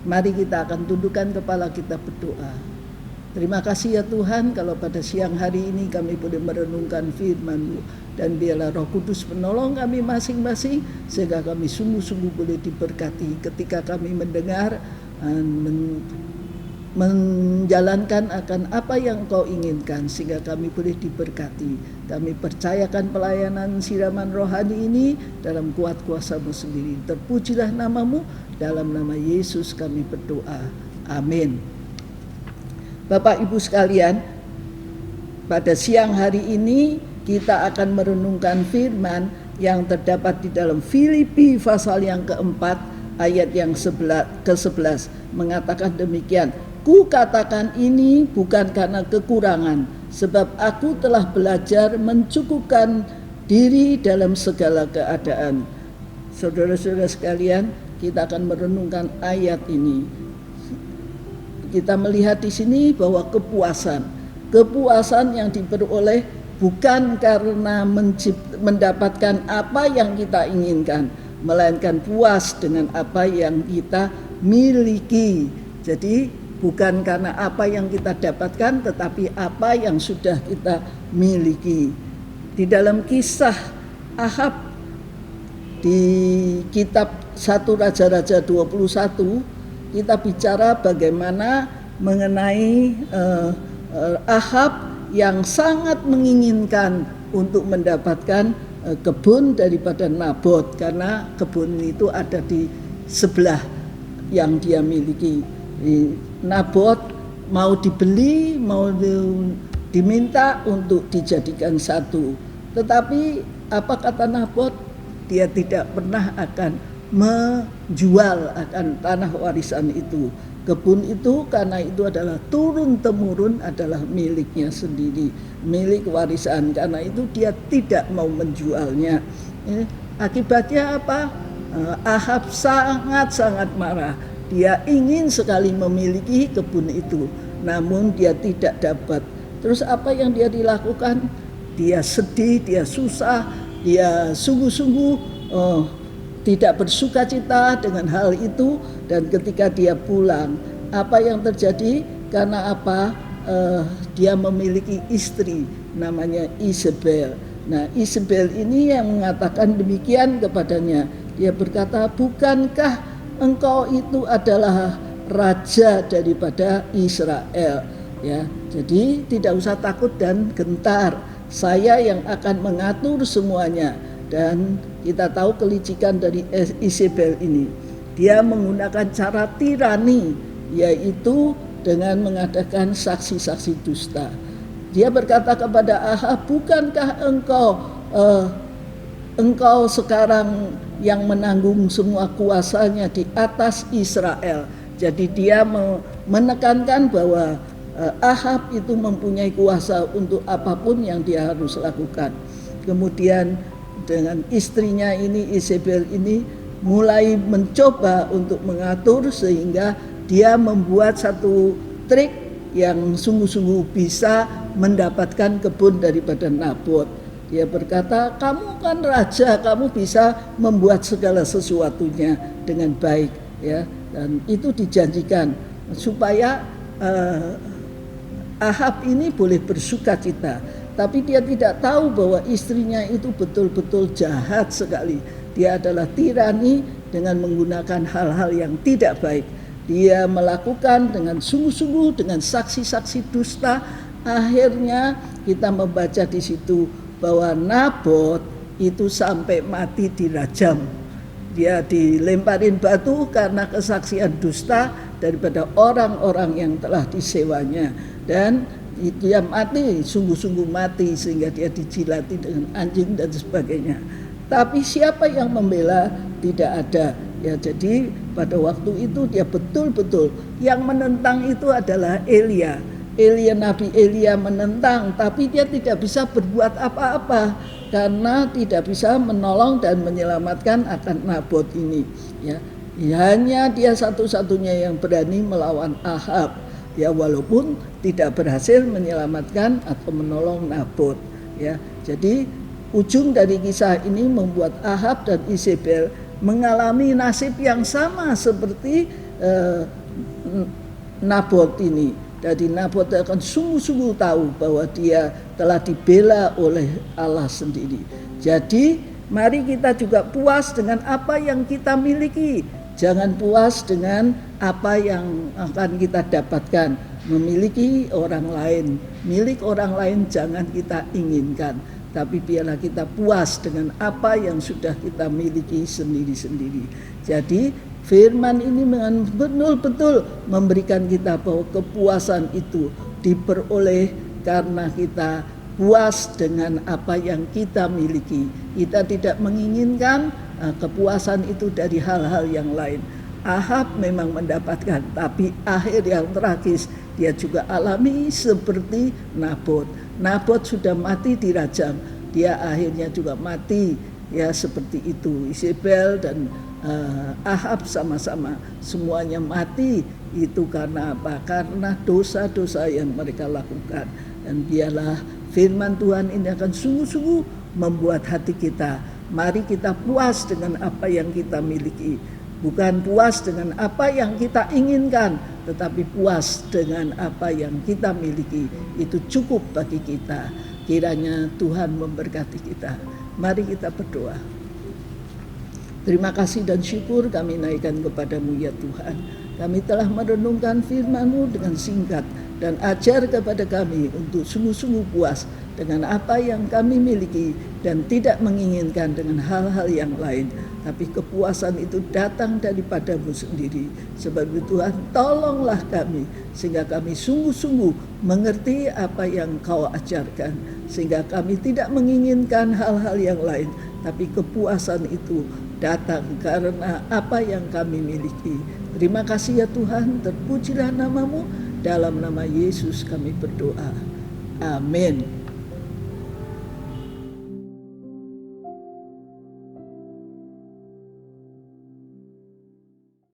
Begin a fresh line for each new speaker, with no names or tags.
Mari kita akan tundukkan kepala kita berdoa. Terima kasih ya Tuhan, kalau pada siang hari ini kami boleh merenungkan firman-Mu, dan biarlah Roh Kudus menolong kami masing-masing sehingga kami sungguh-sungguh boleh diberkati ketika kami mendengar menjalankan akan apa yang Kau inginkan, sehingga kami boleh diberkati. Kami percayakan pelayanan siraman rohani ini dalam kuat kuasa-Mu sendiri. Terpujilah nama-Mu, dalam nama Yesus kami berdoa. Amin. Bapak Ibu sekalian, pada siang hari ini kita akan merenungkan firman yang terdapat di dalam Filipi pasal yang keempat ayat yang ke-11, mengatakan demikian. Ku katakan ini bukan karena kekurangan, sebab aku telah belajar mencukupkan diri dalam segala keadaan. Saudara-saudara sekalian, kita akan merenungkan ayat ini. Kita melihat di sini bahwa kepuasan yang diperoleh bukan karena mendapatkan apa yang kita inginkan, melainkan puas dengan apa yang kita miliki. Jadi bukan karena apa yang kita dapatkan, tetapi apa yang sudah kita miliki. Di dalam kisah Ahab di kitab 1 Raja-Raja 21, kita bicara bagaimana mengenai Ahab yang sangat menginginkan untuk mendapatkan kebun daripada Nabot, karena kebun itu ada di sebelah yang dia miliki. Nabot mau dibeli, mau diminta untuk dijadikan satu. Tetapi apa kata Nabot? Dia tidak pernah akan menjual akan tanah warisan itu. Kebun itu karena itu adalah turun-temurun, adalah miliknya sendiri, milik warisan. Karena itu dia tidak mau menjualnya. Akibatnya apa? Ahab sangat-sangat marah. Dia ingin sekali memiliki kebun itu, namun dia tidak dapat. Terus apa yang dia dilakukan? Dia sedih, dia susah, dia sungguh-sungguh tidak bersukacita dengan hal itu. Dan ketika dia pulang, apa yang terjadi? Karena apa? Dia memiliki istri namanya Isabel. Nah, Isabel ini yang mengatakan demikian kepadanya. Dia berkata, bukankah engkau itu adalah raja daripada Israel? Ya, jadi tidak usah takut dan gentar. Saya yang akan mengatur semuanya. Dan kita tahu kelicikan dari Isabel ini. Dia menggunakan cara tirani, yaitu dengan mengadakan saksi-saksi dusta. Dia berkata kepada Ahab, bukankah engkau sekarang yang menanggung semua kuasanya di atas Israel? Jadi dia menekankan bahwa Ahab itu mempunyai kuasa untuk apapun yang dia harus lakukan. Kemudian dengan istrinya ini, Isabel ini, mulai mencoba untuk mengatur, sehingga dia membuat satu trik yang sungguh-sungguh bisa mendapatkan kebun daripada Nabot. Dia berkata, kamu kan raja, kamu bisa membuat segala sesuatunya dengan baik, ya. Dan itu dijanjikan supaya Ahab ini boleh bersukacita. Tapi dia tidak tahu bahwa istrinya itu betul-betul jahat sekali. Dia adalah tirani dengan menggunakan hal-hal yang tidak baik. Dia melakukan dengan sungguh-sungguh, dengan saksi-saksi dusta. Akhirnya kita membaca di situ bahwa Nabot itu sampai mati dirajam. Dia dilemparin batu karena kesaksian dusta daripada orang-orang yang telah disewanya. Dan dia mati, sungguh-sungguh mati, sehingga dia dijilati dengan anjing dan sebagainya. Tapi siapa yang membela? Tidak ada. Ya, jadi pada waktu itu dia betul-betul yang menentang itu adalah Elia. Nabi Elia menentang, tapi dia tidak bisa berbuat apa-apa karena tidak bisa menolong dan menyelamatkan akan Nabot ini. Ya, hanya dia satu-satunya yang berani melawan Ahab. Ya, walaupun tidak berhasil menyelamatkan atau menolong Nabot. Ya, jadi ujung dari kisah ini membuat Ahab dan Isabel mengalami nasib yang sama seperti Nabot ini. Jadi Nabot akan sungguh-sungguh tahu bahwa dia telah dibela oleh Allah sendiri. Jadi mari kita juga puas dengan apa yang kita miliki. Jangan puas dengan apa yang akan kita dapatkan. Memiliki orang lain, milik orang lain jangan kita inginkan. Tapi biarlah kita puas dengan apa yang sudah kita miliki sendiri-sendiri. Jadi firman ini betul-betul memberikan kita bahwa kepuasan itu diperoleh karena kita puas dengan apa yang kita miliki. Kita tidak menginginkan kepuasan itu dari hal-hal yang lain. Ahab memang mendapatkan, tapi akhir yang tragis dia juga alami seperti Nabot. Nabot sudah mati dirajam, dia akhirnya juga mati ya seperti itu. Isabel dan Ahab sama-sama semuanya mati. Itu karena apa? Karena dosa-dosa yang mereka lakukan. Dan biarlah firman Tuhan ini akan sungguh-sungguh membuat hati kita, mari kita puas dengan apa yang kita miliki. Bukan puas dengan apa yang kita inginkan, tetapi puas dengan apa yang kita miliki. Itu cukup bagi kita. Kiranya Tuhan memberkati kita. Mari kita berdoa. Terima kasih dan syukur kami naikkan kepadamu ya Tuhan. Kami telah merenungkan firman-Mu dengan singkat dan ajar kepada kami untuk sungguh-sungguh puas dengan apa yang kami miliki dan tidak menginginkan dengan hal-hal yang lain. Tapi kepuasan itu datang daripada-Mu sendiri. Sebab itu Tuhan, tolonglah kami sehingga kami sungguh-sungguh mengerti apa yang Kau ajarkan. Sehingga kami tidak menginginkan hal-hal yang lain. Tapi kepuasan itu datang karena apa yang kami miliki. Terima kasih ya Tuhan, terpujilah nama-Mu. Dalam nama Yesus kami berdoa. Amin.